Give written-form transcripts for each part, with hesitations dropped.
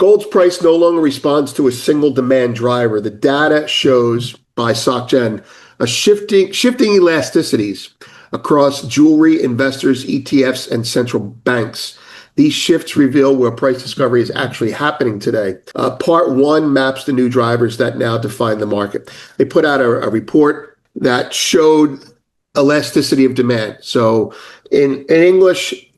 Gold's price no longer responds to a single demand driver. The data shows by SocGen a shifting elasticities across jewelry, investors, ETFs, and central banks. These shifts reveal where price discovery is actually happening today. Part one maps the new drivers that now define the market. They put out a report that showed elasticity of demand. So in English,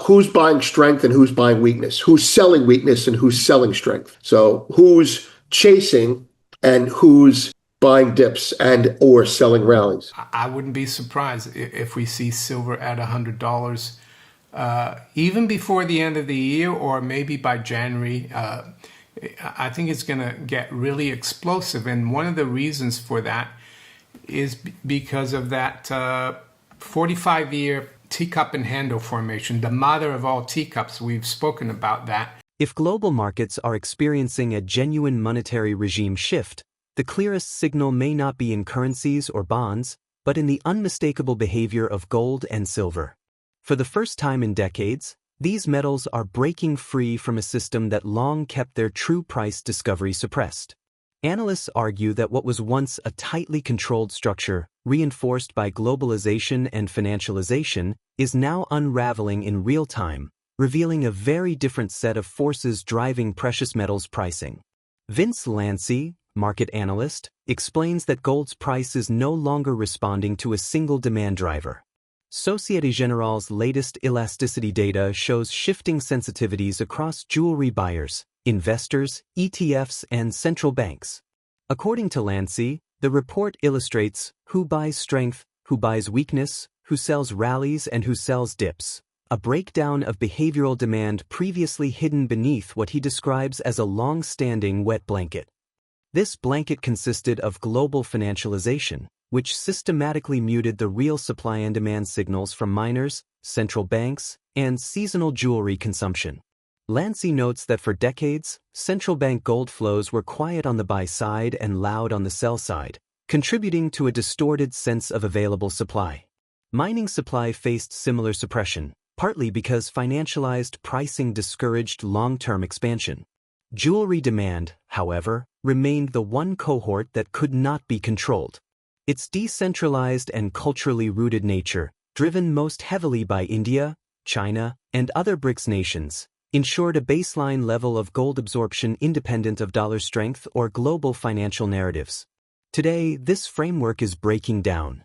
who's buying strength and who's buying weakness, who's selling weakness and who's selling strength. So who's chasing and who's buying dips and or selling rallies. I wouldn't be surprised if we see silver at $100 even before the end of the year, or maybe by January. I think it's going to get really explosive, and one of the reasons for that is because of that 45-year teacup and handle formation, the mother of all teacups. We've spoken about that. If global markets are experiencing a genuine monetary regime shift, the clearest signal may not be in currencies or bonds, but in the unmistakable behavior of gold and silver. For the first time in decades, these metals are breaking free from a system that long kept their true price discovery suppressed. Analysts argue that what was once a tightly controlled structure, reinforced by globalization and financialization, is now unraveling in real time, revealing a very different set of forces driving precious metals pricing. Vince Lanci, market analyst, explains that gold's price is no longer responding to a single demand driver. Société Générale's latest elasticity data shows shifting sensitivities across jewelry buyers, investors, ETFs, and central banks. According to Lanci, the report illustrates who buys strength, who buys weakness, who sells rallies, and who sells dips, a breakdown of behavioral demand previously hidden beneath what he describes as a long-standing wet blanket. This blanket consisted of global financialization, which systematically muted the real supply and demand signals from miners, central banks, and seasonal jewelry consumption. Lanci notes that for decades, central bank gold flows were quiet on the buy side and loud on the sell side, contributing to a distorted sense of available supply. Mining supply faced similar suppression, partly because financialized pricing discouraged long-term expansion. Jewelry demand, however, remained the one cohort that could not be controlled. Its decentralized and culturally rooted nature, driven most heavily by India, China, and other BRICS nations, ensured a baseline level of gold absorption independent of dollar strength or global financial narratives. Today, this framework is breaking down.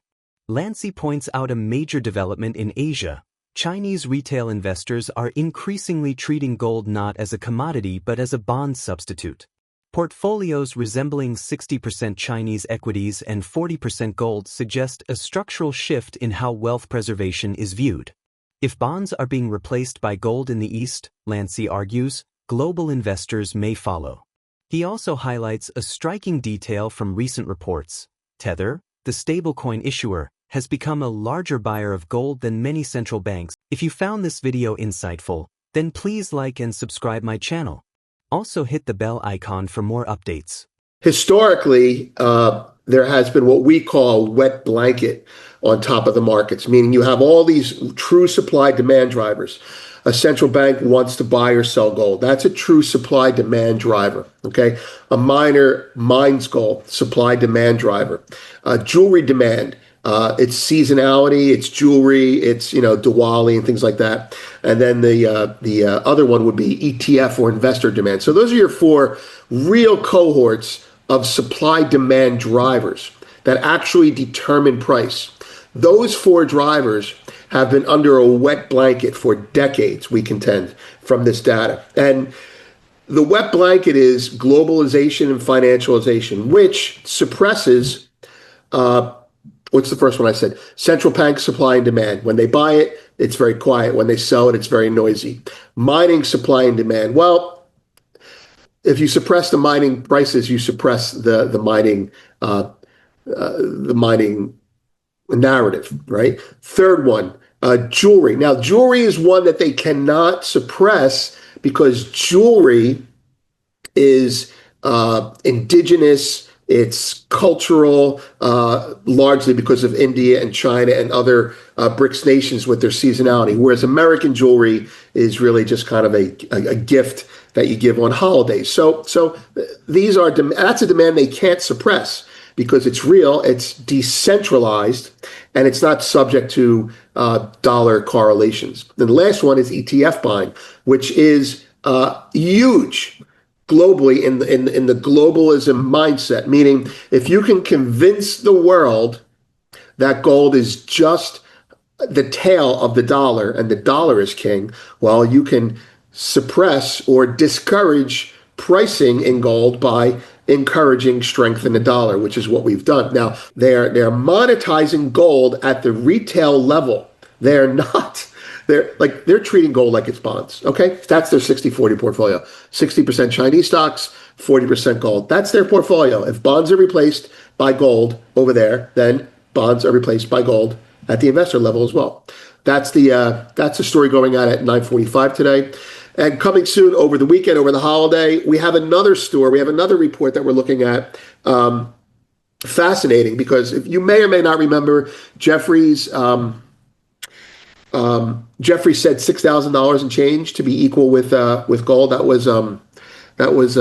Lanci points out a major development in Asia. Chinese retail investors are increasingly treating gold not as a commodity but as a bond substitute. Portfolios resembling 60% Chinese equities and 40% gold suggest a structural shift in how wealth preservation is viewed. If bonds are being replaced by gold in the East, Lanci argues, global investors may follow. He also highlights a striking detail from recent reports. Tether, the stablecoin issuer, has become a larger buyer of gold than many central banks. If you found this video insightful, then please like and subscribe my channel. Also hit the bell icon for more updates. Historically, there has been what we call wet blanket on top of the markets, meaning you have all these true supply-demand drivers. A central bank wants to buy or sell gold. That's a true supply-demand driver, okay? A miner mines gold, supply-demand driver. Jewelry demand, it's seasonality, it's jewelry, it's, Diwali and things like that. And then the other one would be ETF or investor demand. So those are your four real cohorts of supply-demand drivers that actually determine price. Those four drivers have been under a wet blanket for decades, we contend, from this data. And the wet blanket is globalization and financialization, which suppresses, what's the first one I said? Central bank supply and demand. When they buy it, it's very quiet. When they sell it, it's very noisy. Mining supply and demand. Well, if you suppress the mining prices, you suppress the mining narrative, right? Third one, jewelry. Now, jewelry is one that they cannot suppress because jewelry is indigenous, it's cultural, largely because of India and China and other BRICS nations with their seasonality, whereas American jewelry is really just kind of a gift that you give on holidays. So these are that's a demand they can't suppress because it's real, it's decentralized, and it's not subject to dollar correlations. Then the last one is ETF buying, which is huge globally in the globalism mindset, meaning if you can convince the world that gold is just the tail of the dollar and the dollar is king, well, you can suppress or discourage pricing in gold by encouraging strength in the dollar, which is what we've done. Now, they're monetizing gold at the retail level. They're not. They're treating gold like it's bonds. Okay, that's their 60-40 portfolio. 60% Chinese stocks, 40% gold. That's their portfolio. If bonds are replaced by gold over there, then bonds are replaced by gold at the investor level as well. That's the story going on at 9:45 today. And coming soon over the weekend, over the holiday, we have another story. We have another report that we're looking at. Fascinating because if you may or may not remember, Jeffrey said $6,000 and change to be equal with gold. That was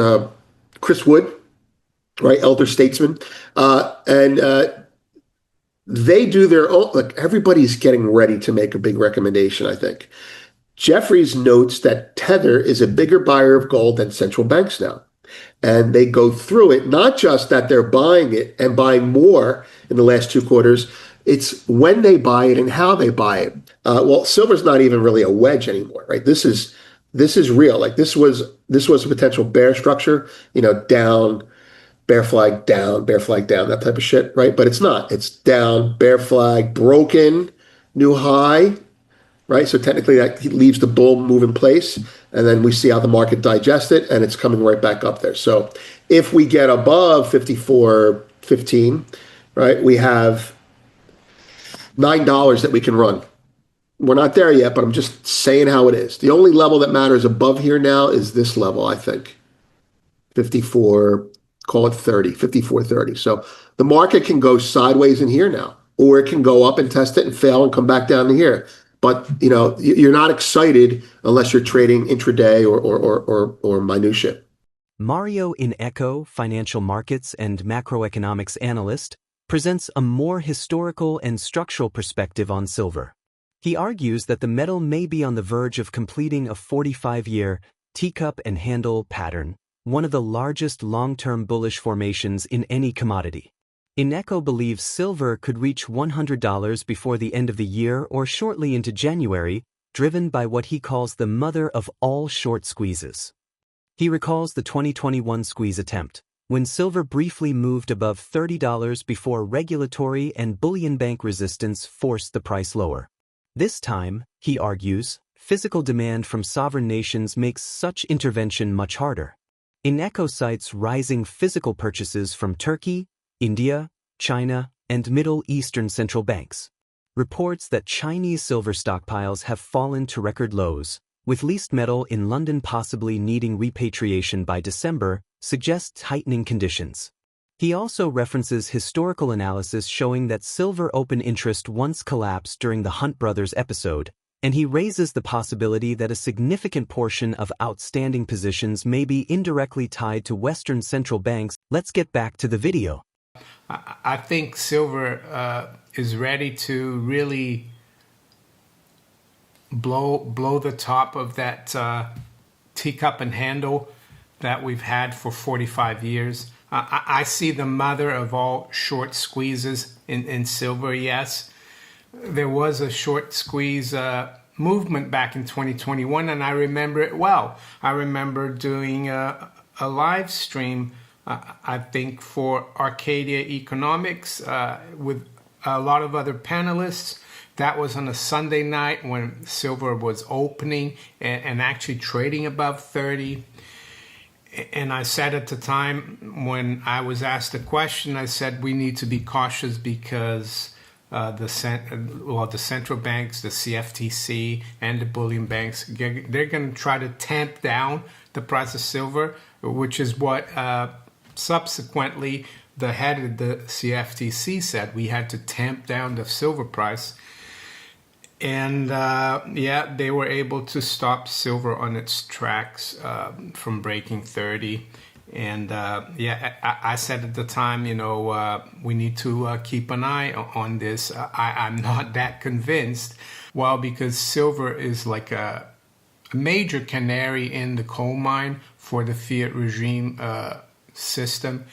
Chris Wood, right, elder statesman, and they do their own. Look, everybody's getting ready to make a big recommendation, I think. Jeffries notes that Tether is a bigger buyer of gold than central banks now. And they go through it, not just that they're buying it and buying more in the last 2 quarters, it's when they buy it and how they buy it. Well, silver's not even really a wedge anymore, right? This is real. Like this was a potential bear structure, down, bear flag, down, that type of shit, right? But it's not. It's down, bear flag, broken, new high, right? So technically that leaves the bull move in place, and then we see how the market digests it, and it's coming right back up there. So if we get above 54.15, right, we have $9 that we can run. We're not there yet, but I'm just saying how it is. The only level that matters above here now is this level, I think. 54, call it 30, 54.30. So the market can go sideways in here now, or it can go up and test it and fail and come back down to here. But you're not excited unless you're trading intraday or minutia. Mario in Echo, financial markets and macroeconomics analyst, presents a more historical and structural perspective on silver. He argues that the metal may be on the verge of completing a 45-year teacup and handle pattern, one of the largest long-term bullish formations in any commodity. Ineco believes silver could reach $100 before the end of the year or shortly into January, driven by what he calls the mother of all short squeezes. He recalls the 2021 squeeze attempt, when silver briefly moved above $30 before regulatory and bullion bank resistance forced the price lower. This time, he argues, physical demand from sovereign nations makes such intervention much harder. Ineco cites rising physical purchases from Turkey, India, China, and Middle Eastern central banks. Reports that Chinese silver stockpiles have fallen to record lows, with least metal in London possibly needing repatriation by December, suggest tightening conditions. He also references historical analysis showing that silver open interest once collapsed during the Hunt brothers episode, and he raises the possibility that a significant portion of outstanding positions may be indirectly tied to Western central banks. Let's get back to the video. I think silver is ready to really blow the top of that teacup and handle that we've had for 45 years. I see the mother of all short squeezes in silver, yes. There was a short squeeze movement back in 2021, and I remember it well. I remember doing a live stream, I think, for Arcadia Economics with a lot of other panelists. That was on a Sunday night when silver was opening and actually trading above 30. And I said at the time, when I was asked a question, I said we need to be cautious because the central banks, the CFTC, and the bullion banks, they're going to try to tamp down the price of silver, which is what subsequently the head of the CFTC said. We had to tamp down the silver price. And yeah, they were able to stop silver on its tracks from breaking 30. And yeah, I said at the time, we need to keep an eye on this. I'm not that convinced. Well, because silver is like a major canary in the coal mine for the fiat regime system.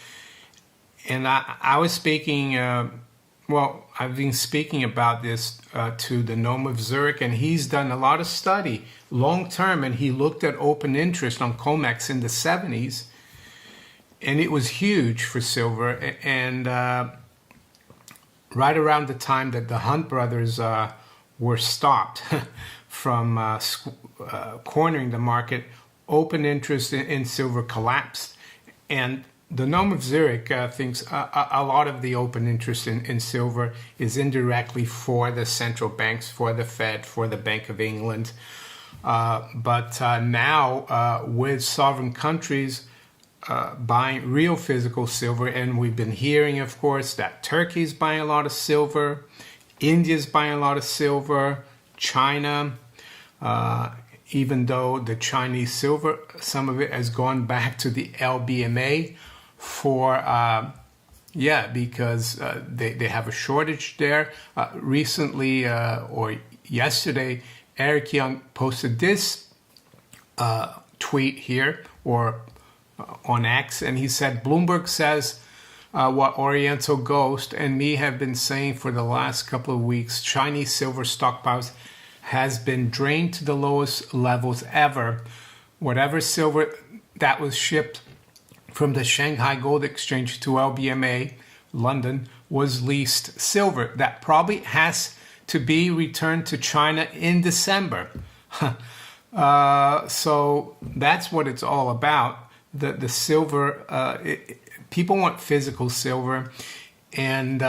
And I was speaking, I've been speaking about this to the Gnome of Zurich, and he's done a lot of study long term, and he looked at open interest on COMEX in the 70s, and it was huge for silver. And right around the time that the Hunt brothers were stopped from cornering the market, open interest in silver collapsed. And the Gnome of Zurich thinks a lot of the open interest in silver is indirectly for the central banks, for the Fed, for the Bank of England. But now with sovereign countries buying real physical silver, and we've been hearing, of course, that Turkey's buying a lot of silver, India's buying a lot of silver, China, even though the Chinese silver, some of it has gone back to the LBMA for, because they have a shortage there. Recently, or yesterday, Eric Young posted this tweet here, or on X, and he said, Bloomberg says what Oriental Ghost and me have been saying for the last couple of weeks: Chinese silver stockpiles has been drained to the lowest levels ever. Whatever silver that was shipped from the Shanghai Gold Exchange to LBMA, London, was leased silver that probably has to be returned to China in December. So that's what it's all about. The silver, people want physical silver. And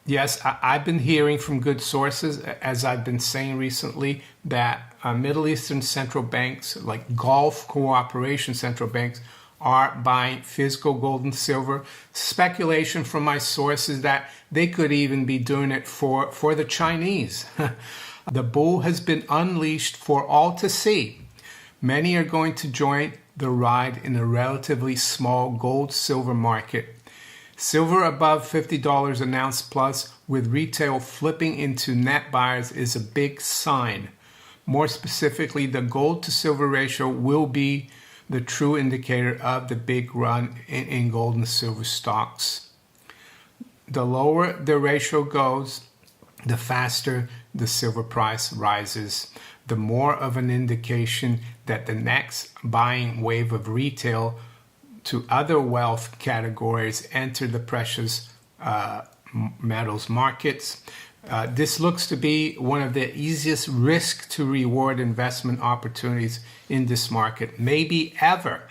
yes, I've been hearing from good sources, as I've been saying recently, that Middle Eastern central banks, like Gulf Cooperation central banks, are buying physical gold and silver. Speculation from my sources that they could even be doing it for the Chinese. The bull has been unleashed for all to see. Many are going to join the ride in a relatively small gold-silver market. Silver above $50 an ounce plus, with retail flipping into net buyers, is a big sign. More specifically, the gold to silver ratio will be the true indicator of the big run in gold and silver stocks. The lower the ratio goes, the faster the silver price rises, the more of an indication that the next buying wave of retail to other wealth categories enter the precious metals markets. This looks to be one of the easiest risk to reward investment opportunities in this market, maybe ever.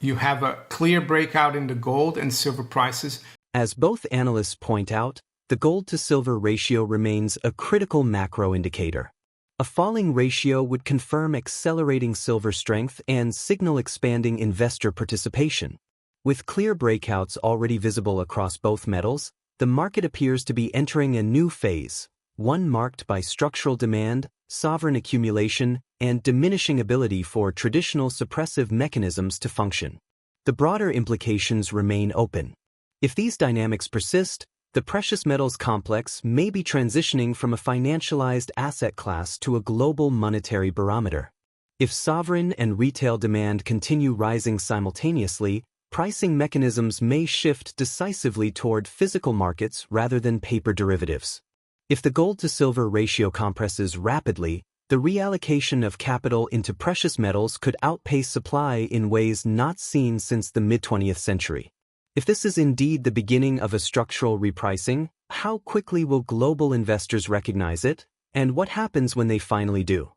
You have a clear breakout in the gold and silver prices. As both analysts point out, the gold to silver ratio remains a critical macro indicator. A falling ratio would confirm accelerating silver strength and signal expanding investor participation. With clear breakouts already visible across both metals, the market appears to be entering a new phase, one marked by structural demand, sovereign accumulation, and diminishing ability for traditional suppressive mechanisms to function. The broader implications remain open. If these dynamics persist, the precious metals complex may be transitioning from a financialized asset class to a global monetary barometer. If sovereign and retail demand continue rising simultaneously, pricing mechanisms may shift decisively toward physical markets rather than paper derivatives. If the gold-to-silver ratio compresses rapidly, the reallocation of capital into precious metals could outpace supply in ways not seen since the mid-20th century. If this is indeed the beginning of a structural repricing, how quickly will global investors recognize it, and what happens when they finally do?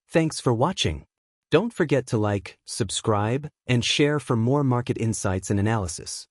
Thanks for watching. Don't forget to like, subscribe, and share for more market insights and analysis.